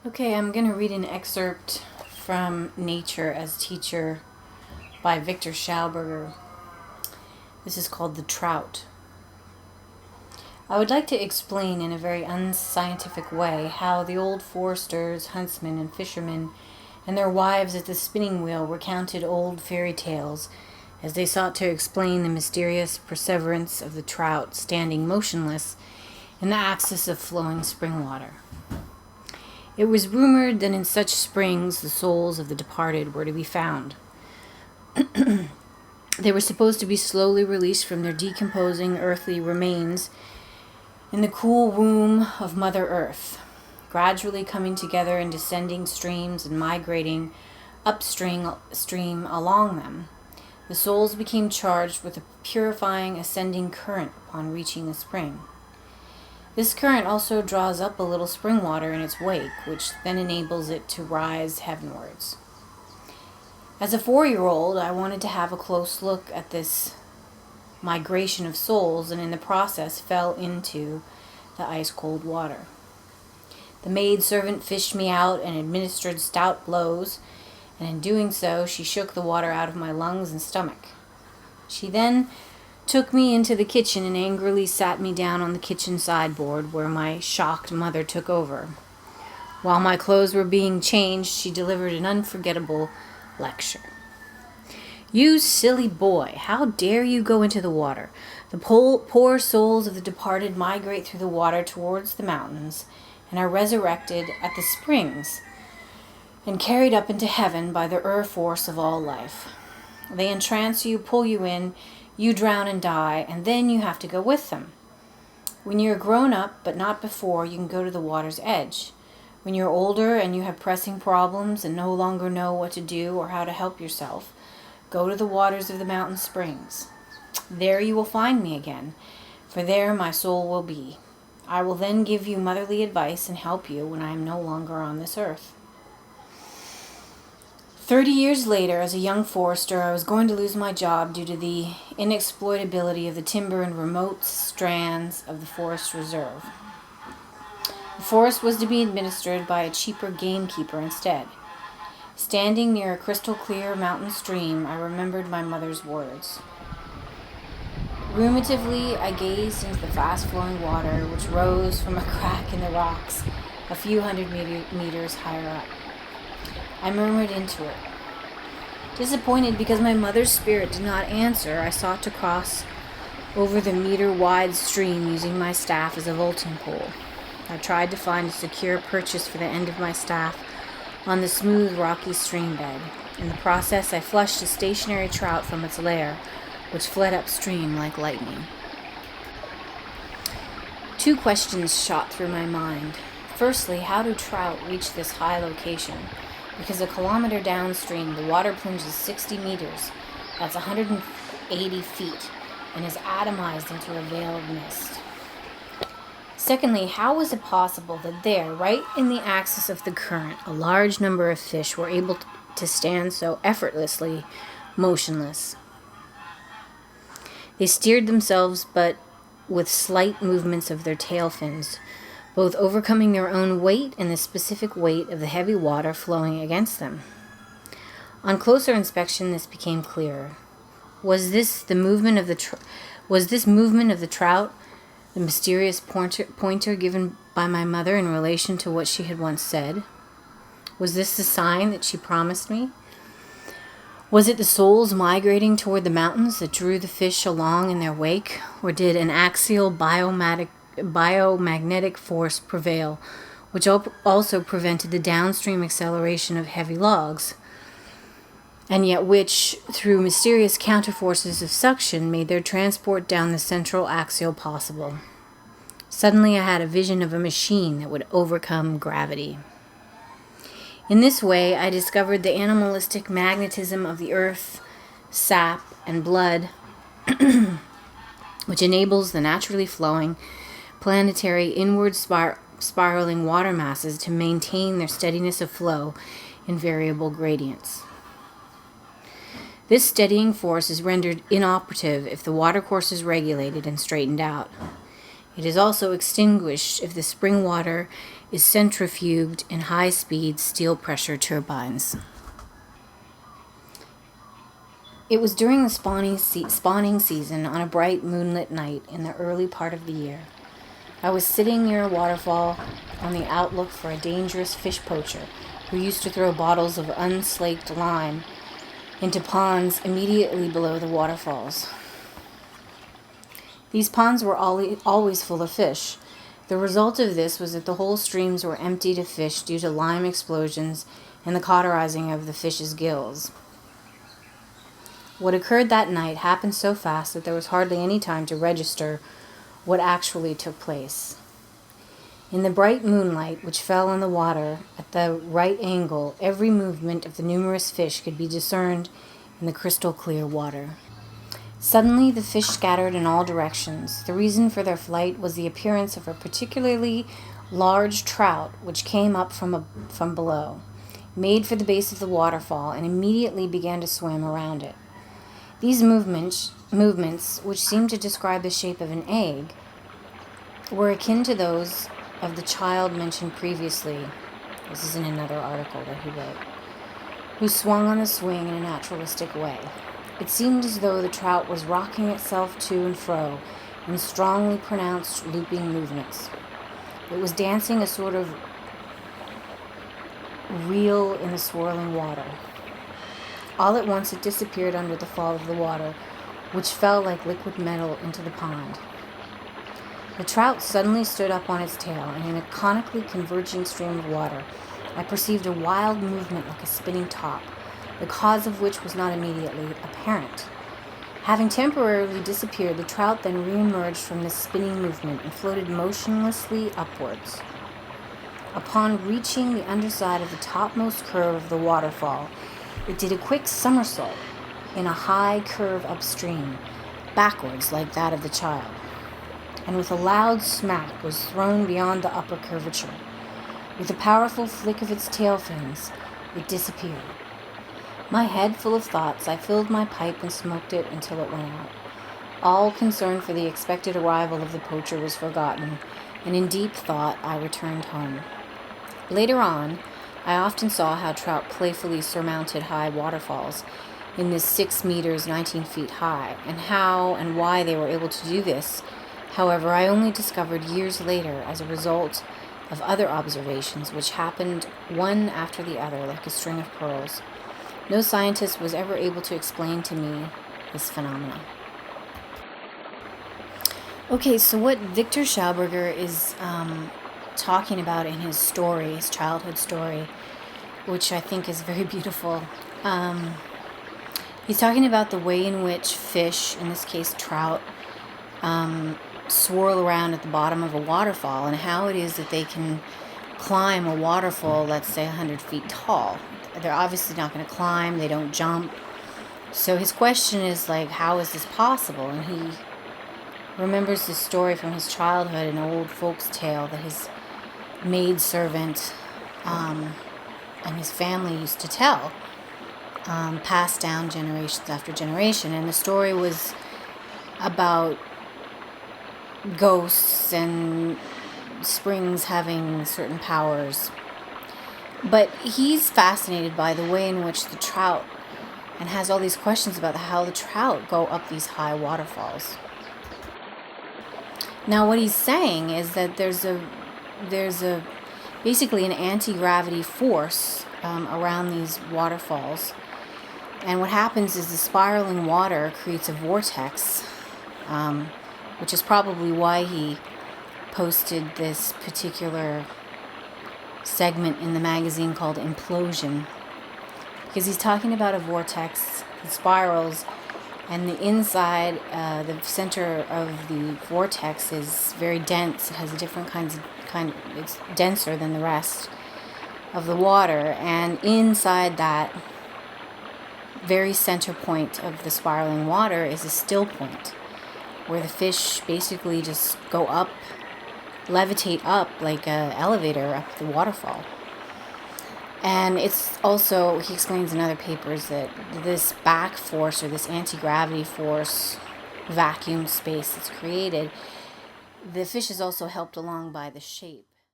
Okay, I'm going to read an excerpt from Nature as Teacher by Viktor Schauberger. This is called The Trout. I would like to explain in a very unscientific way how the old foresters, huntsmen, and fishermen and their wives at the spinning wheel recounted old fairy tales as they sought to explain the mysterious perseverance of the trout standing motionless in the axis of flowing spring water. It was rumored that in such springs the souls of the departed were to be found. They were supposed to be slowly released from their decomposing earthly remains in the cool womb of Mother Earth, gradually coming together in descending streams and migrating upstream along them. The souls became charged with a purifying ascending current upon reaching the spring. This current also draws up a little spring water in its wake, which then enables it to rise heavenwards. As a 4-year-old, I wanted to have a close look at this migration of souls, and in the process fell into the ice-cold water. The maid-servant fished me out and administered stout blows, and in doing so, she shook the water out of my lungs and stomach. She then took me into the kitchen and angrily sat me down on the kitchen sideboard where my shocked mother took over. While my clothes were being changed, she delivered an unforgettable lecture. "You silly boy, how dare you go into the water? The poor souls of the departed migrate through the water towards the mountains and are resurrected at the springs and carried up into heaven by the force of all life. They entrance you, pull you in, you drown and die, and then you have to go with them. When you're grown up, but not before, you can go to the water's edge. When you're older and you have pressing problems and no longer know what to do or how to help yourself, go to the waters of the mountain springs. There you will find me again, for there my soul will be. I will then give you motherly advice and help you when I am no longer on this earth." 30 years later, as a young forester, I was going to lose my job due to the inexploitability of the timber in remote strands of the forest reserve. The forest was to be administered by a cheaper gamekeeper instead. Standing near a crystal-clear mountain stream, I remembered my mother's words. Ruminatively, I gazed into the fast-flowing water, which rose from a crack in the rocks a few hundred meters higher up. I murmured into it. Disappointed because my mother's spirit did not answer, I sought to cross over the meter-wide stream using my staff as a vaulting pole. I tried to find a secure purchase for the end of my staff on the smooth, rocky stream bed. In the process, I flushed a stationary trout from its lair, which fled upstream like lightning. 2 questions shot through my mind. Firstly, how do trout reach this high location? Because a kilometer downstream, the water plunges 60 meters, that's 180 feet, and is atomized into a veil of mist. Secondly, how was it possible that there, right in the axis of the current, a large number of fish were able to stand so effortlessly motionless? They steered themselves, but with slight movements of their tail fins, both overcoming their own weight and the specific weight of the heavy water flowing against them. On closer inspection, this became clearer. Was this movement of the trout, the mysterious pointer given by my mother in relation to what she had once said? Was this the sign that she promised me? Was it the souls migrating toward the mountains that drew the fish along in their wake, or did an axial biomagnetic force prevail, which also prevented the downstream acceleration of heavy logs, and yet which, through mysterious counterforces of suction, made their transport down the central axial possible? Suddenly I had a vision of a machine that would overcome gravity. In this way, I discovered the animalistic magnetism of the earth, sap, and blood, which enables the naturally flowing, planetary, inward spiraling water masses to maintain their steadiness of flow in variable gradients. This steadying force is rendered inoperative if the watercourse is regulated and straightened out. It is also extinguished if the spring water is centrifuged in high-speed steel pressure turbines. It was during the spawning season on a bright moonlit night in the early part of the year. I was sitting near a waterfall on the outlook for a dangerous fish poacher who used to throw bottles of unslaked lime into ponds immediately below the waterfalls. These ponds were always full of fish. The result of this was that the whole streams were emptied of fish due to lime explosions and the cauterizing of the fish's gills. What occurred that night happened so fast that there was hardly any time to register what actually took place. In the bright moonlight which fell on the water at the right angle, every movement of the numerous fish could be discerned in the crystal clear water. Suddenly the fish scattered in all directions. The reason for their flight was the appearance of a particularly large trout which came up from below, made for the base of the waterfall, and immediately began to swim around it. These movements, which seemed to describe the shape of an egg, were akin to those of the child mentioned previously. This is in another article that he wrote, who swung on the swing in a naturalistic way. It seemed as though the trout was rocking itself to and fro in strongly pronounced looping movements. It was dancing a sort of reel in the swirling water. All at once it disappeared under the fall of the water, which fell like liquid metal into the pond. The trout suddenly stood up on its tail, and in a conically converging stream of water, I perceived a wild movement like a spinning top, the cause of which was not immediately apparent. Having temporarily disappeared, the trout then re-emerged from this spinning movement and floated motionlessly upwards. Upon reaching the underside of the topmost curve of the waterfall, it did a quick somersault in a high curve upstream, backwards like that of the child, and with a loud smack was thrown beyond the upper curvature. With a powerful flick of its tail fins, it disappeared. My head full of thoughts, I filled my pipe and smoked it until it went out. All concern for the expected arrival of the poacher was forgotten, and in deep thought I returned home. Later on, I often saw how trout playfully surmounted high waterfalls in this 6 meters, 19 feet high, and how and why they were able to do this. However, I only discovered years later as a result of other observations which happened one after the other like a string of pearls. No scientist was ever able to explain to me this phenomenon. Okay, so what Viktor Schauberger is talking about in his story, his childhood story, which I think is very beautiful. He's talking about the way in which fish, in this case trout, swirl around at the bottom of a waterfall, and how it is that they can climb a waterfall, let's say 100 feet tall. They're obviously not going to climb, they don't jump. So his question is like, how is this possible? And he remembers this story from his childhood, an old folks' tale that his maidservant and his family used to tell, passed down generations after generation. And the story was about ghosts and springs having certain powers. But he's fascinated by the way in which the trout, and has all these questions about how the trout go up these high waterfalls. Now what he's saying is that there's a basically an anti-gravity force around these waterfalls, and what happens is the spiraling water creates a vortex, which is probably why he posted this particular segment in the magazine called Implosion, because he's talking about a vortex that spirals, and the inside, the center of the vortex is very dense. It has a different it's denser than the rest of the water, and inside that very center point of the spiraling water is a still point where the fish basically just go up, levitate up like an elevator up the waterfall. And it's also, he explains in other papers, that this back force, or this anti-gravity force, vacuum space that's created, The fish is also helped along by the shape